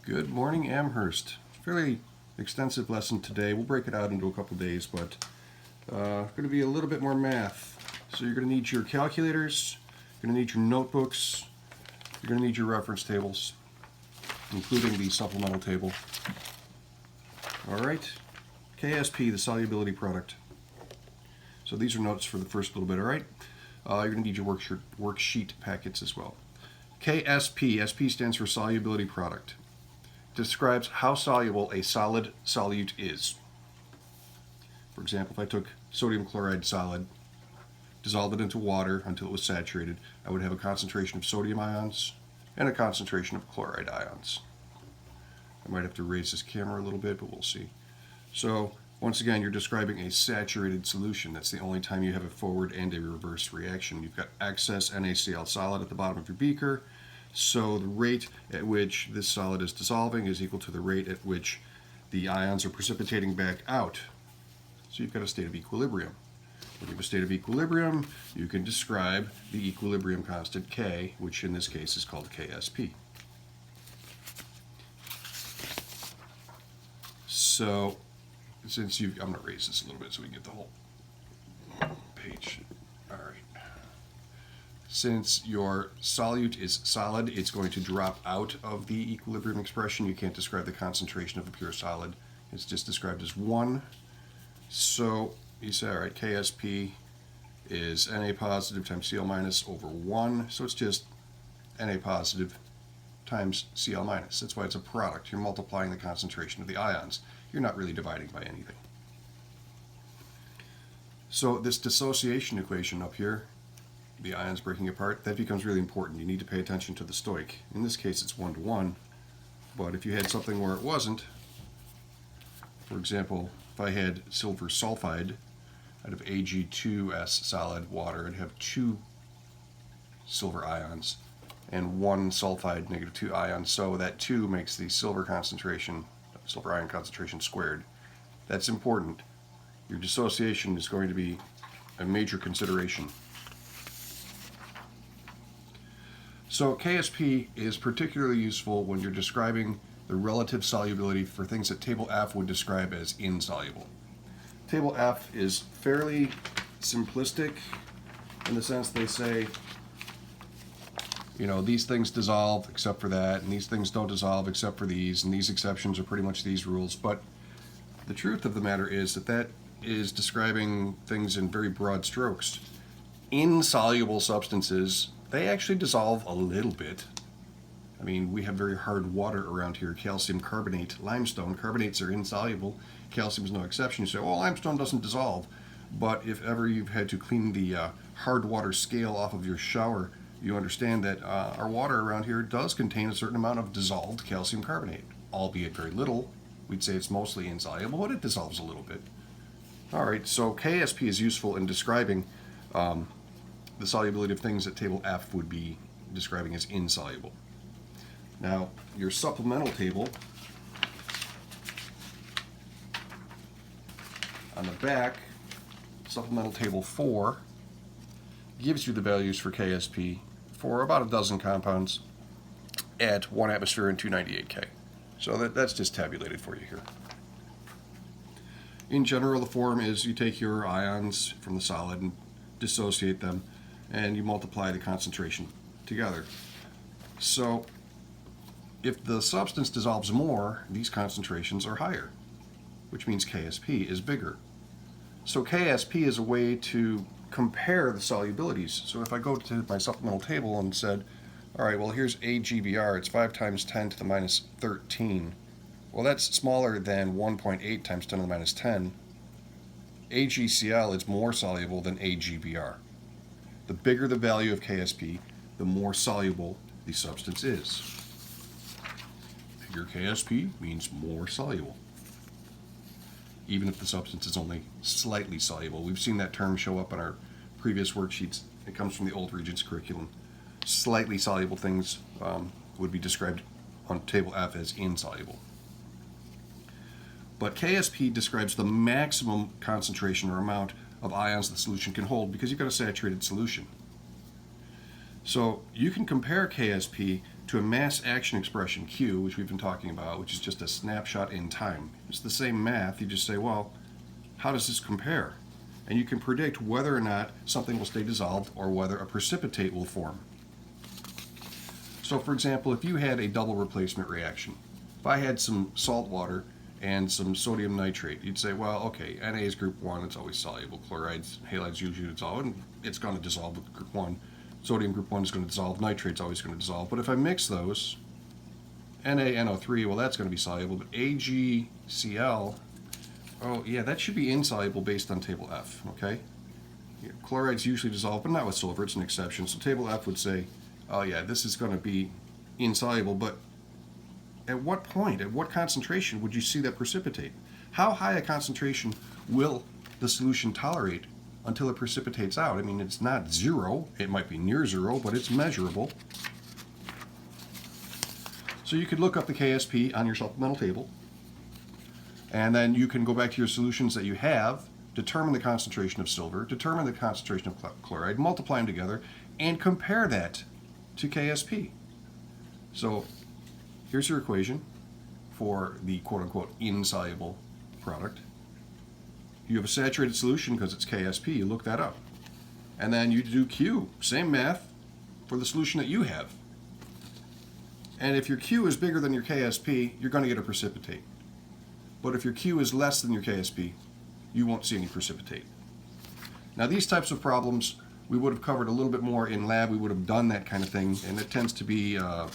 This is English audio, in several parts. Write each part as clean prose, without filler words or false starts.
Good morning, Amherst. Fairly extensive lesson today. We'll break it out into a couple days, but going to be a little bit more math. So you're going to need your calculators, you're going to need your notebooks, you're going to need your reference tables, including the supplemental table. All right, KSP, the solubility product. So these are notes for the first little bit, all right? You're going to need your worksheet packets as well. KSP, SP stands for solubility product. Describes how soluble a solid solute is. For example, if I took sodium chloride solid, dissolved it into water until it was saturated, I would have a concentration of sodium ions and a concentration of chloride ions. I might have to raise this camera a little bit, but we'll see. So once again, you're describing a saturated solution. That's the only time you have a forward and a reverse reaction. You've got excess NaCl solid at the bottom of your beaker. So the rate at which this solid is dissolving is equal to the rate at which the ions are precipitating back out. So you've got a state of equilibrium. When you have a state of equilibrium, you can describe the equilibrium constant K, which in this case is called KSP. So since I'm going to raise this a little bit so we can get the whole page. All right. Since your solute is solid, it's going to drop out of the equilibrium expression. You can't describe the concentration of a pure solid. It's just described as 1. So you say, all right, KSP is Na positive times Cl minus over 1. So it's just Na positive times Cl minus. That's why it's a product. You're multiplying the concentration of the ions. You're not really dividing by anything. So this dissociation equation up here, the ions breaking apart, that becomes really important. You need to pay attention to the stoich. In this case, it's 1-to-1, but if you had something where it wasn't, for example, if I had silver sulfide out of Ag2S solid water, I'd have 2 silver ions and 1 sulfide -2 ion, so that 2 makes the silver ion concentration squared. That's important. Your dissociation is going to be a major consideration. So KSP is particularly useful when you're describing the relative solubility for things that Table F would describe as insoluble. Table F is fairly simplistic in the sense they say, you know, these things dissolve except for that, and these things don't dissolve except for these, and these exceptions are pretty much these rules. But the truth of the matter is that is describing things in very broad strokes. Insoluble substances, they actually dissolve a little bit. I mean, we have very hard water around here, calcium carbonate, limestone. Carbonates are insoluble. Calcium is no exception. You say, oh, limestone doesn't dissolve. But if ever you've had to clean the hard water scale off of your shower, you understand that our water around here does contain a certain amount of dissolved calcium carbonate, albeit very little. We'd say it's mostly insoluble, but it dissolves a little bit. All right, so KSP is useful in describing the solubility of things that Table F would be describing as insoluble. Now, your supplemental table on the back, supplemental table 4, gives you the values for KSP for about a dozen compounds at 1 atmosphere and 298 K. So that's just tabulated for you here. In general, the form is you take your ions from the solid and dissociate them, and you multiply the concentration together. So if the substance dissolves more, these concentrations are higher, which means KSP is bigger. So KSP is a way to compare the solubilities. So if I go to my supplemental table and said, all right, well, here's AGBR, it's 5 times 10 to the minus 13. Well, that's smaller than 1.8 times 10 to the minus 10. AgCl is more soluble than AGBR. The bigger the value of KSP, the more soluble the substance is. Bigger KSP means more soluble, even if the substance is only slightly soluble. We've seen that term show up on our previous worksheets. It comes from the old Regents curriculum. Slightly soluble things would be described on Table F as insoluble. But KSP describes the maximum concentration or amount of ions the solution can hold because you've got a saturated solution. So you can compare KSP to a mass action expression, Q, which we've been talking about, which is just a snapshot in time. It's the same math. You just say, well, how does this compare? And you can predict whether or not something will stay dissolved or whether a precipitate will form. So for example, if you had a double replacement reaction, if I had some salt water and some sodium nitrate, you'd say, well, okay, Na is group 1, it's always soluble. Chlorides, halides usually dissolve, and it's going to dissolve with group 1. Sodium group 1 is going to dissolve, nitrate's always going to dissolve. But if I mix those, NaNO3, well, that's going to be soluble, but AgCl, oh yeah, that should be insoluble based on table F, okay? Yeah, chlorides usually dissolve, but not with silver, it's an exception. So table F would say, oh yeah, this is going to be insoluble, but at what point, at what concentration would you see that precipitate? How high a concentration will the solution tolerate until it precipitates out? I mean, it's not zero, it might be near zero, but it's measurable. So you could look up the KSP on your supplemental table, and then you can go back to your solutions that you have, determine the concentration of silver, determine the concentration of chloride, multiply them together, and compare that to KSP. So here's your equation for the quote-unquote insoluble product. You have a saturated solution because it's KSP, you look that up. And then you do Q, same math for the solution that you have. And if your Q is bigger than your KSP, you're going to get a precipitate. But if your Q is less than your KSP, you won't see any precipitate. Now these types of problems we would have covered a little bit more in lab. We would have done that kind of thing, and it tends to be a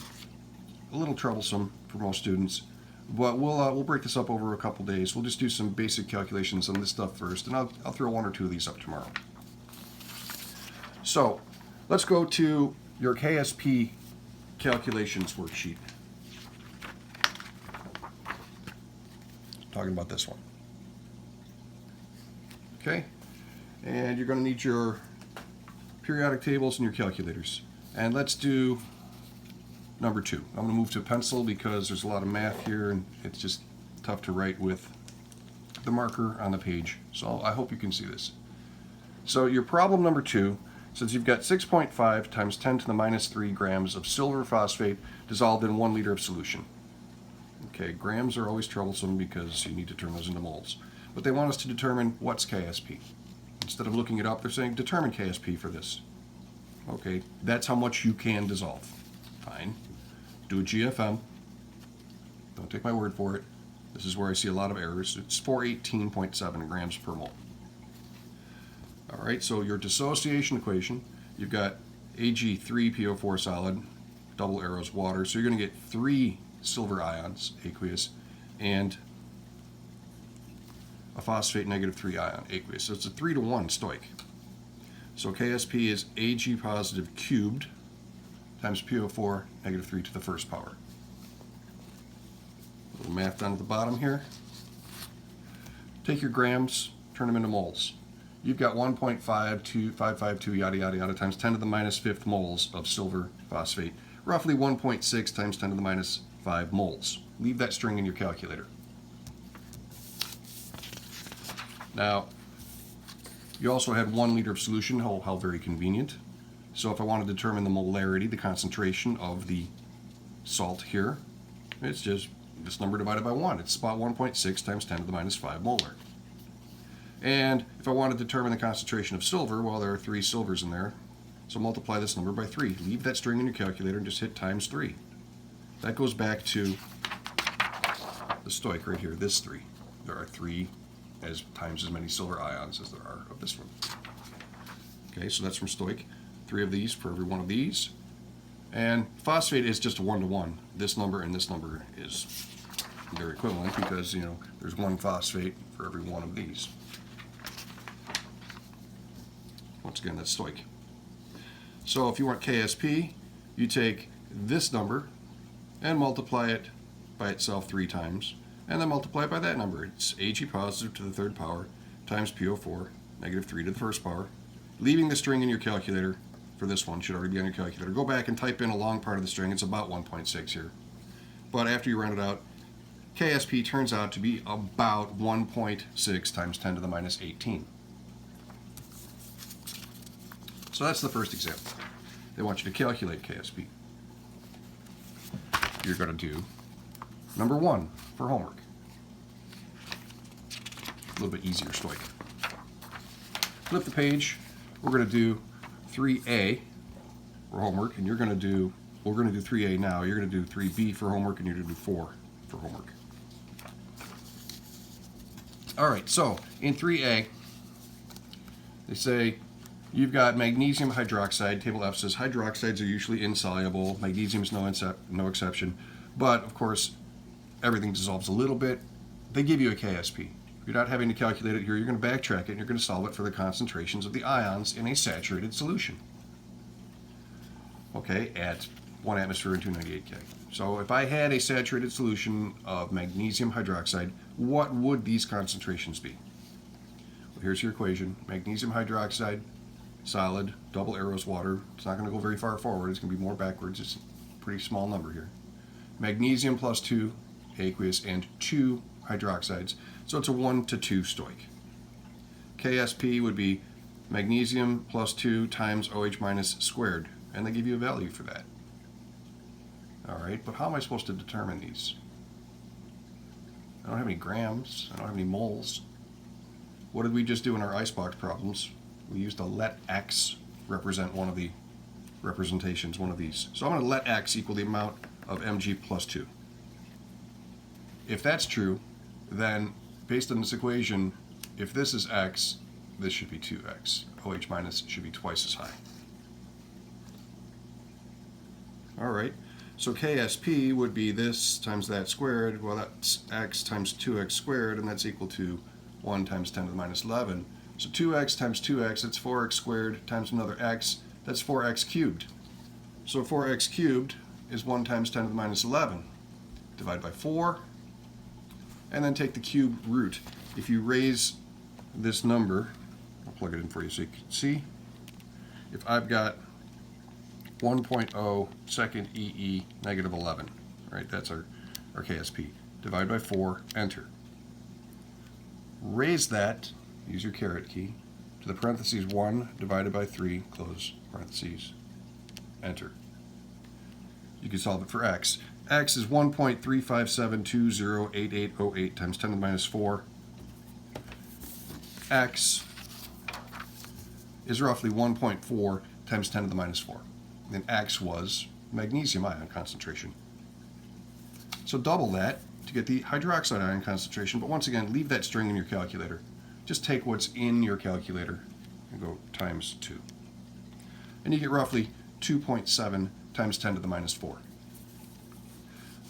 little troublesome for most students. But we'll break this up over a couple days. We'll just do some basic calculations on this stuff first, and I'll throw 1 or 2 of these up tomorrow. So let's go to your KSP calculations worksheet. Talking about this one. Okay, and you're going to need your periodic tables and your calculators. And let's do number 2. I'm going to move to pencil because there's a lot of math here and it's just tough to write with the marker on the page. So I hope you can see this. So your problem number 2 says you've got 6.5 times 10 to the minus 3 grams of silver phosphate dissolved in 1 liter of solution. Okay, grams are always troublesome because you need to turn those into moles. But they want us to determine what's KSP. Instead of looking it up, they're saying determine KSP for this. Okay, that's how much you can dissolve. Fine. Do a GFM. Don't take my word for it. This is where I see a lot of errors. It's 418.7 grams per mole. All right, so your dissociation equation, you've got Ag3PO4 solid, double arrows water, so you're going to get 3 silver ions, aqueous, and a phosphate -3 ion, aqueous. So it's a 3-to-1 stoich. So KSP is Ag positive cubed times PO4 -3 to the first power. A little math down at the bottom here. Take your grams, turn them into moles. You've got 1.52552 yada yada yada times 10 to the minus 5th moles of silver phosphate, roughly 1.6 times 10 to the minus 5 moles. Leave that string in your calculator. Now, you also had 1 liter of solution. How very convenient. So if I want to determine the molarity, the concentration of the salt here, it's just this number divided by 1. It's about 1.6 times 10 to the minus 5 molar. And if I want to determine the concentration of silver, well, there are 3 silvers in there. So multiply this number by 3. Leave that string in your calculator and just hit times 3. That goes back to the stoich right here, this 3. There are 3 times as many silver ions as there are of this one. Okay, so that's from stoich. 3 of these for every 1 of these. And phosphate is just a 1-to-1. This number and this number is they're equivalent because, you know, there's 1 phosphate for every 1 of these. Once again, that's stoich. So if you want KSP, you take this number and multiply it by itself 3 times, and then multiply it by that number. It's Ag positive to the 3rd power times PO4 -3 to the 1st power. Leaving the string in your calculator for this one, should already be on your calculator. Go back and type in a long part of the string. It's about 1.6 here. But after you round it out, KSP turns out to be about 1.6 times 10 to the minus 18. So that's the first example. They want you to calculate KSP. you're going to do number 1 for homework. A little bit easier stoic. Flip the page. We're going to do 3A for homework, and we're going to do 3A now. You're going to do 3B for homework, and you're going to do 4 for homework. All right, so in 3A, they say you've got magnesium hydroxide. Table F says hydroxides are usually insoluble. Magnesium is no exception. But, of course, everything dissolves a little bit. They give you a KSP. You're not having to calculate it here. You're going to backtrack it, and you're going to solve it for the concentrations of the ions in a saturated solution. Okay, at 1 atmosphere and 298 K. So if I had a saturated solution of magnesium hydroxide, what would these concentrations be? Well, here's your equation. Magnesium hydroxide, solid, double arrows water. It's not going to go very far forward. It's going to be more backwards. It's a pretty small number here. Magnesium plus 2 aqueous and 2 hydroxides. So it's a 1 to 2 stoic. KSP would be magnesium plus 2 times OH minus squared. And they give you a value for that. All right, but how am I supposed to determine these? I don't have any grams. I don't have any moles. What did we just do in our icebox problems? We used a let X represent one of the representations, one of these. So I'm going to let X equal the amount of Mg plus 2. If that's true, then based on this equation, if this is X, this should be 2X. OH minus should be twice as high. All right, so KSP would be this times that squared. Well, that's X times 2X squared, and that's equal to 1 times 10 to the minus 11. So 2X times 2X, that's 4X squared times another X, that's 4X cubed. So 4X cubed is 1 times 10 to the minus 11. Divide by 4, and then take the cube root. If you raise this number, I'll plug it in for you so you can see. If I've got 1.0 second EE negative 11, right? That's our KSP. Divide by 4, enter. Raise that, use your caret key, to the parentheses 1 divided by 3, close parentheses, enter. You can solve it for X. X is 1.357208808 times 10 to the minus 4. X is roughly 1.4 times 10 to the minus 4. And X was magnesium ion concentration. So double that to get the hydroxide ion concentration, but once again, leave that string in your calculator. Just take what's in your calculator and go times 2. And you get roughly 2.7 times 10 to the minus 4.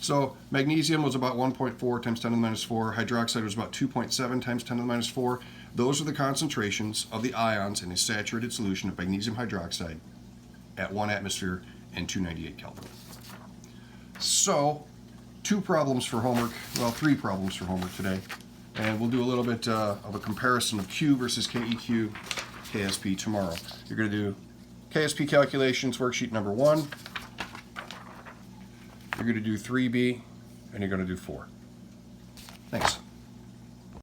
So magnesium was about 1.4 times 10 to the minus 4. Hydroxide was about 2.7 times 10 to the minus 4. Those are the concentrations of the ions in a saturated solution of magnesium hydroxide at 1 atmosphere and 298 Kelvin. So 2 problems for homework, well, 3 problems for homework today. And we'll do a little bit of a comparison of Q versus KEQ, KSP tomorrow. You're going to do KSP calculations, worksheet number 1. You're going to do 3B, and you're going to do 4. Thanks.